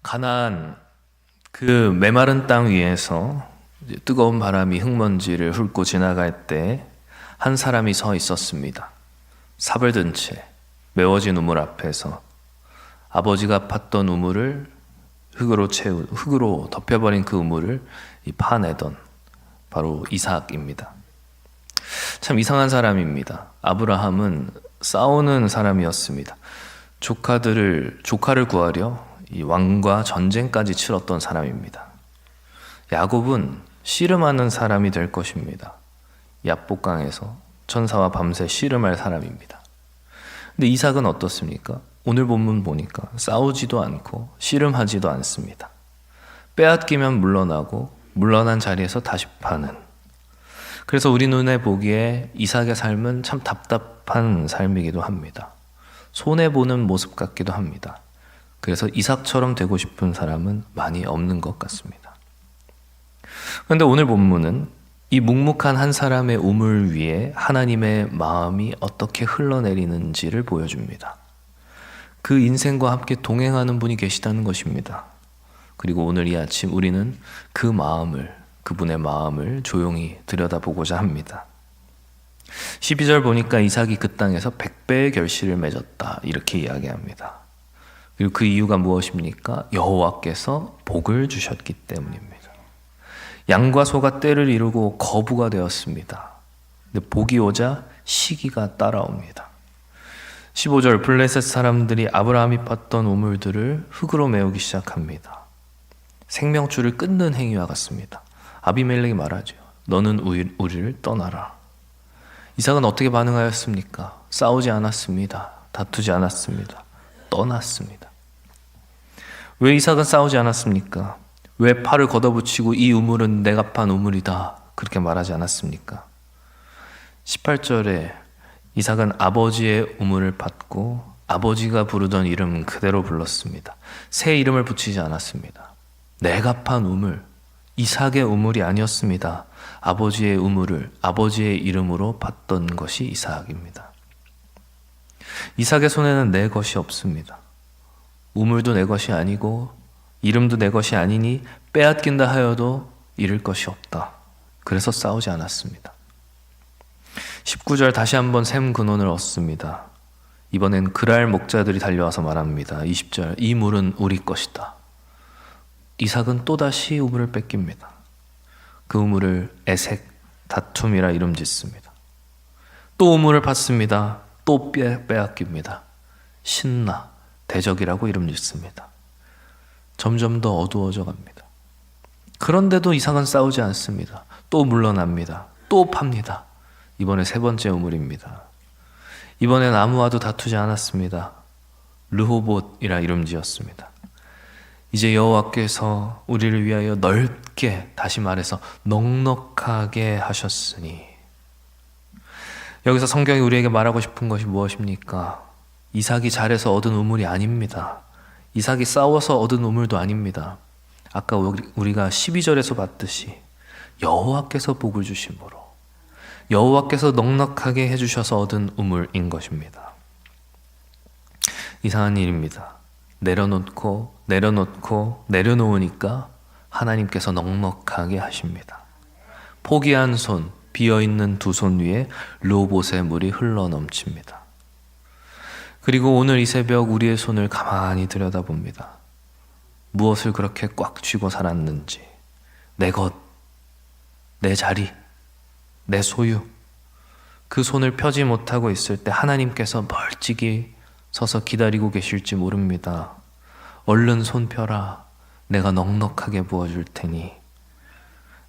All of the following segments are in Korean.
가나안 그 메마른 땅 위에서 이제 뜨거운 바람이 흙먼지를 훑고 지나갈 때 한 사람이 서 있었습니다. 삽을 든 채 메워진 우물 앞에서 아버지가 팠던 우물을 흙으로 덮여버린 그 우물을 파내던 바로 이삭입니다. 참 이상한 사람입니다. 아브라함은 싸우는 사람이었습니다. 조카를 구하려 이 왕과 전쟁까지 치렀던 사람입니다. 야곱은 씨름하는 사람이 될 것입니다. 야복강에서 천사와 밤새 씨름할 사람입니다. 근데 이삭은 어떻습니까? 오늘 본문 보니까 싸우지도 않고 씨름하지도 않습니다. 빼앗기면 물러나고 물러난 자리에서 다시 파는. 그래서 우리 눈에 보기에 이삭의 삶은 참 답답한 삶이기도 합니다. 손해보는 모습 같기도 합니다. 그래서 이삭처럼 되고 싶은 사람은 많이 없는 것 같습니다. 그런데 오늘 본문은 이 묵묵한 한 사람의 우물 위에 하나님의 마음이 어떻게 흘러내리는지를 보여줍니다. 그 인생과 함께 동행하는 분이 계시다는 것입니다. 그리고 오늘 이 아침 우리는 그분의 마음을 조용히 들여다보고자 합니다. 12절 보니까 이삭이 그 땅에서 100배의 결실을 맺었다 이렇게 이야기합니다. 그리고 그 이유가 무엇입니까? 여호와께서 복을 주셨기 때문입니다. 양과 소가 때를 이루고 거부가 되었습니다. 근데 복이 오자 시기가 따라옵니다. 15절 블레셋 사람들이 아브라함이 팠던 우물들을 흙으로 메우기 시작합니다. 생명줄을 끊는 행위와 같습니다. 아비멜렉이 말하죠. 너는 우리를 떠나라. 이삭은 어떻게 반응하였습니까? 싸우지 않았습니다. 다투지 않았습니다. 떠났습니다. 왜 이삭은 싸우지 않았습니까? 왜 팔을 걷어붙이고 이 우물은 내가 판 우물이다 그렇게 말하지 않았습니까? 18절에 이삭은 아버지의 우물을 팠고 아버지가 부르던 이름 그대로 불렀습니다. 새 이름을 붙이지 않았습니다. 내가 판 우물, 이삭의 우물이 아니었습니다. 아버지의 우물을 아버지의 이름으로 팠던 것이 이삭입니다. 이삭의 손에는 내 것이 없습니다. 우물도 내 것이 아니고 이름도 내 것이 아니니 빼앗긴다 하여도 잃을 것이 없다. 그래서 싸우지 않았습니다. 19절 다시 한번 샘 근원을 얻습니다. 이번엔 그랄 목자들이 달려와서 말합니다. 20절 이 물은 우리 것이다. 이삭은 또다시 우물을 뺏깁니다. 그 우물을 에색, 다툼이라 이름 짓습니다. 또 우물을 팠습니다. 또 빼앗깁니다. 신나, 대적이라고 이름 짓습니다. 점점 더 어두워져 갑니다. 그런데도 이삭은 싸우지 않습니다. 또 물러납니다. 또 팝니다. 이번에 세 번째 우물입니다. 이번엔 아무와도 다투지 않았습니다. 르호봇이라 이름 지었습니다. 이제 여호와께서 우리를 위하여 넓게, 다시 말해서 넉넉하게 하셨으니. 여기서 성경이 우리에게 말하고 싶은 것이 무엇입니까? 이삭이 잘해서 얻은 우물이 아닙니다. 이삭이 싸워서 얻은 우물도 아닙니다. 아까 우리가 12절에서 봤듯이 여호와께서 복을 주심으로 여호와께서 넉넉하게 해주셔서 얻은 우물인 것입니다. 이상한 일입니다. 내려놓으니까 하나님께서 넉넉하게 하십니다. 포기한 손, 비어있는 두 손 위에 르호봇의 물이 흘러넘칩니다. 그리고 오늘 이 새벽 우리의 손을 가만히 들여다봅니다. 무엇을 그렇게 꽉 쥐고 살았는지, 내 것, 내 자리, 내 소유, 그 손을 펴지 못하고 있을 때 하나님께서 멀찍이 서서 기다리고 계실지 모릅니다. 얼른 손 펴라. 내가 넉넉하게 부어줄 테니.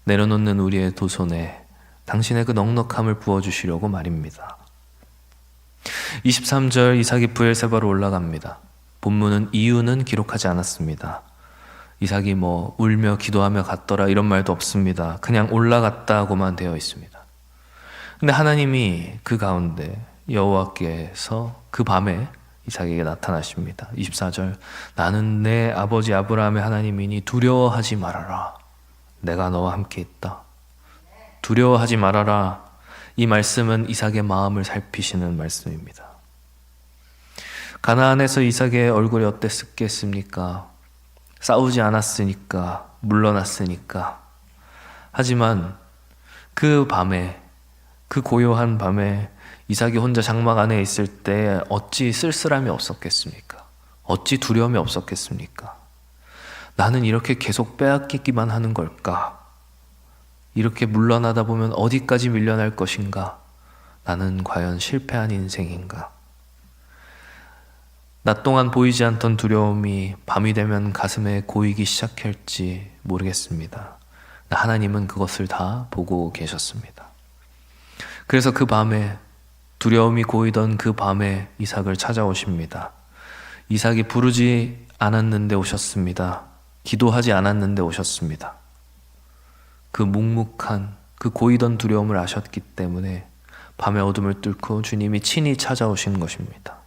내려놓는 우리의 두 손에 당신의 그 넉넉함을 부어주시려고 말입니다. 23절 이삭이 브엘세바로 올라갑니다. 본문은 이유는 기록하지 않았습니다. 이삭이 울며 기도하며 갔더라 이런 말도 없습니다. 그냥 올라갔다고만 되어 있습니다. 근데 하나님이 그 가운데 여호와께서 그 밤에 이삭에게 나타나십니다. 24절 나는 내 아버지 아브라함의 하나님이니 두려워하지 말아라. 내가 너와 함께 있다. 두려워하지 말아라. 이 말씀은 이삭의 마음을 살피시는 말씀입니다. 가나안에서 이삭의 얼굴이 어땠겠습니까? 싸우지 않았으니까, 물러났으니까. 하지만 그 밤에, 그 고요한 밤에 이삭이 혼자 장막 안에 있을 때 어찌 쓸쓸함이 없었겠습니까? 어찌 두려움이 없었겠습니까? 나는 이렇게 계속 빼앗기기만 하는 걸까? 이렇게 물러나다 보면 어디까지 밀려날 것인가? 나는 과연 실패한 인생인가? 낮 동안 보이지 않던 두려움이 밤이 되면 가슴에 고이기 시작할지 모르겠습니다. 하나님은 그것을 다 보고 계셨습니다. 그래서 그 밤에, 두려움이 고이던 그 밤에 이삭을 찾아오십니다. 이삭이 부르지 않았는데 오셨습니다. 기도하지 않았는데 오셨습니다. 그 묵묵한, 그 고이던 두려움을 아셨기 때문에 밤의 어둠을 뚫고 주님이 친히 찾아오신 것입니다.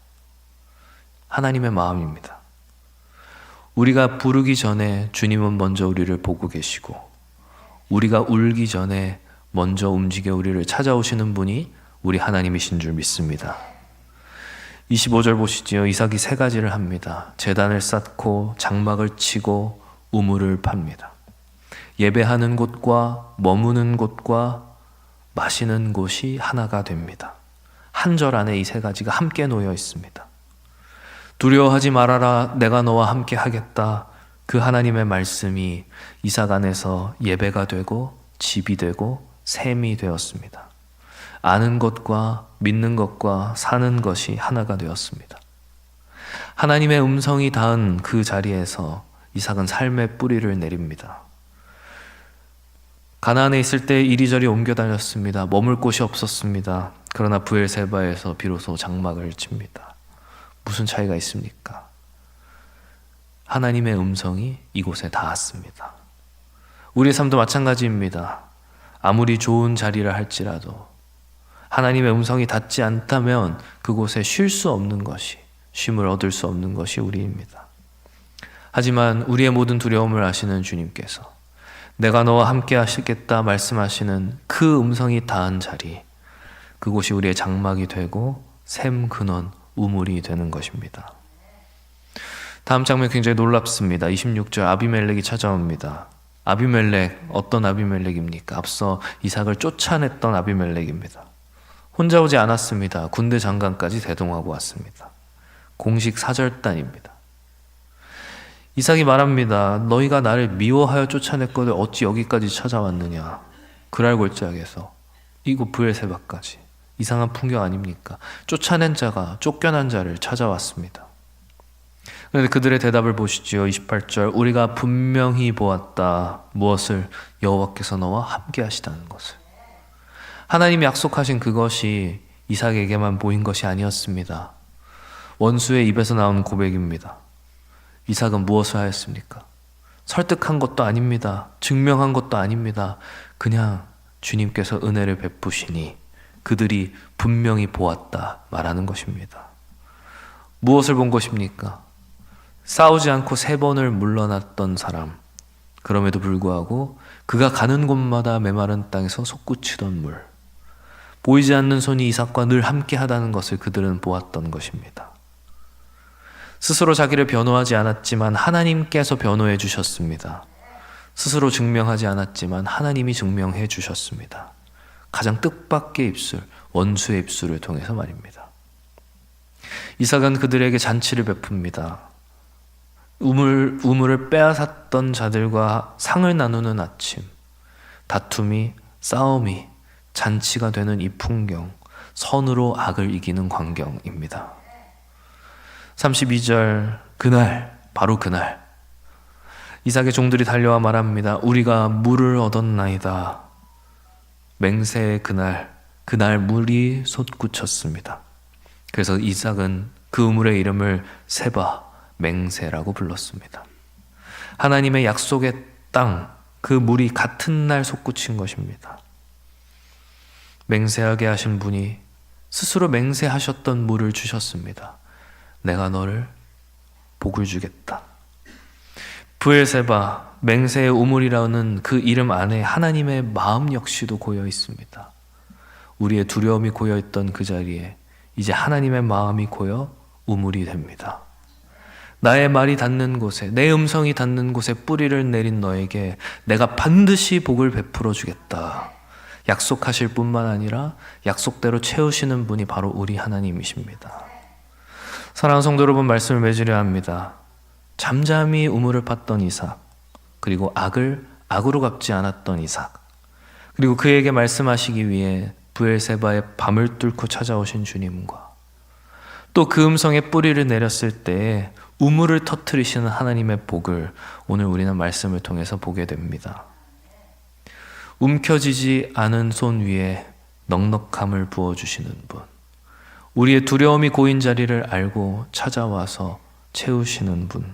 하나님의 마음입니다. 우리가 부르기 전에 주님은 먼저 우리를 보고 계시고, 우리가 울기 전에 먼저 움직여 우리를 찾아오시는 분이 우리 하나님이신 줄 믿습니다. 25절 보시지요. 이삭이 세 가지를 합니다. 제단을 쌓고 장막을 치고 우물을 팝니다. 예배하는 곳과 머무는 곳과 마시는 곳이 하나가 됩니다. 한 절 안에 이 세 가지가 함께 놓여 있습니다. 두려워하지 말아라, 내가 너와 함께 하겠다. 그 하나님의 말씀이 이삭 안에서 예배가 되고 집이 되고 샘이 되었습니다. 아는 것과 믿는 것과 사는 것이 하나가 되었습니다. 하나님의 음성이 닿은 그 자리에서 이삭은 삶의 뿌리를 내립니다. 가나안에 있을 때 이리저리 옮겨 다녔습니다. 머물 곳이 없었습니다. 그러나 브엘세바에서 비로소 장막을 칩니다. 무슨 차이가 있습니까? 하나님의 음성이 이곳에 닿았습니다. 우리의 삶도 마찬가지입니다. 아무리 좋은 자리를 할지라도 하나님의 음성이 닿지 않다면 그곳에 쉴 수 없는 것이, 쉼을 얻을 수 없는 것이 우리입니다. 하지만 우리의 모든 두려움을 아시는 주님께서 내가 너와 함께 하시겠다 말씀하시는 그 음성이 닿은 자리, 그곳이 우리의 장막이 되고 샘 근원, 우물이 되는 것입니다. 다음 장면 굉장히 놀랍습니다. 26절 아비멜렉이 찾아옵니다. 아비멜렉, 어떤 아비멜렉입니까? 앞서 이삭을 쫓아냈던 아비멜렉입니다. 혼자 오지 않았습니다. 군대 장관까지 대동하고 왔습니다. 공식 사절단입니다. 이삭이 말합니다. 너희가 나를 미워하여 쫓아냈거든 어찌 여기까지 찾아왔느냐. 그랄골짜기에서 이곳 브엘세바까지. 이상한 풍경 아닙니까? 쫓아낸 자가 쫓겨난 자를 찾아왔습니다. 그런데 그들의 대답을 보시지요. 28절 우리가 분명히 보았다. 무엇을? 여호와께서 너와 함께 하시다는 것을. 하나님이 약속하신 그것이 이삭에게만 보인 것이 아니었습니다. 원수의 입에서 나온 고백입니다. 이삭은 무엇을 하였습니까? 설득한 것도 아닙니다. 증명한 것도 아닙니다. 그냥 주님께서 은혜를 베푸시니 그들이 분명히 보았다 말하는 것입니다. 무엇을 본 것입니까? 싸우지 않고 3번을 물러났던 사람. 그럼에도 불구하고 그가 가는 곳마다 메마른 땅에서 솟구치던 물. 보이지 않는 손이 이삭과 늘 함께 하다는 것을 그들은 보았던 것입니다. 스스로 자기를 변호하지 않았지만 하나님께서 변호해 주셨습니다. 스스로 증명하지 않았지만 하나님이 증명해 주셨습니다. 가장 뜻밖의 입술, 원수의 입술을 통해서 말입니다. 이삭은 그들에게 잔치를 베풉니다. 우물을 빼앗았던 자들과 상을 나누는 아침, 다툼이, 싸움이, 잔치가 되는 이 풍경, 선으로 악을 이기는 광경입니다. 32절 그날, 바로 그날 이삭의 종들이 달려와 말합니다. 우리가 물을 얻었나이다. 맹세의 그날 물이 솟구쳤습니다. 그래서 이삭은 그 우물의 이름을 세바, 맹세라고 불렀습니다. 하나님의 약속의 땅, 그 물이 같은 날 솟구친 것입니다. 맹세하게 하신 분이 스스로 맹세하셨던 물을 주셨습니다. 내가 너를 복을 주겠다. 브엘세바, 맹세의 우물이라는 그 이름 안에 하나님의 마음 역시도 고여 있습니다. 우리의 두려움이 고여 있던 그 자리에 이제 하나님의 마음이 고여 우물이 됩니다. 나의 말이 닿는 곳에, 내 음성이 닿는 곳에 뿌리를 내린 너에게 내가 반드시 복을 베풀어 주겠다. 약속하실 뿐만 아니라 약속대로 채우시는 분이 바로 우리 하나님이십니다. 사랑하는 성도 여러분, 말씀을 맺으려 합니다. 잠잠히 우물을 팠던 이삭, 그리고 악을 악으로 갚지 않았던 이삭, 그리고 그에게 말씀하시기 위해 브엘세바의 밤을 뚫고 찾아오신 주님과 또 그 음성에 뿌리를 내렸을 때에 우물을 터뜨리시는 하나님의 복을 오늘 우리는 말씀을 통해서 보게 됩니다. 움켜쥐지 않은 손 위에 넉넉함을 부어주시는 분, 우리의 두려움이 고인 자리를 알고 찾아와서 채우시는 분,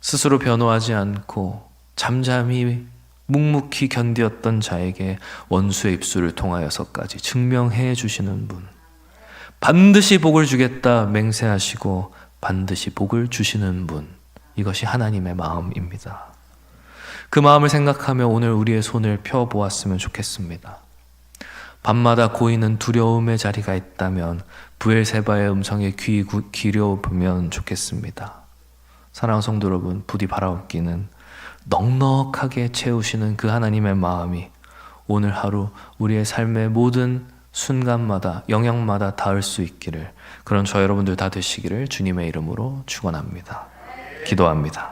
스스로 변호하지 않고 잠잠히 묵묵히 견디었던 자에게 원수의 입술을 통하여서까지 증명해 주시는 분, 반드시 복을 주겠다 맹세하시고 반드시 복을 주시는 분, 이것이 하나님의 마음입니다. 그 마음을 생각하며 오늘 우리의 손을 펴보았으면 좋겠습니다. 밤마다 고이는 두려움의 자리가 있다면 브엘세바의 음성에 귀 기울여보면 좋겠습니다. 사랑하는 성도 여러분, 부디 바라옵기는 넉넉하게 채우시는 그 하나님의 마음이 오늘 하루 우리의 삶의 모든 순간마다 영역마다 닿을 수 있기를, 그런 저 여러분들 다 되시기를 주님의 이름으로 축원합니다. 기도합니다.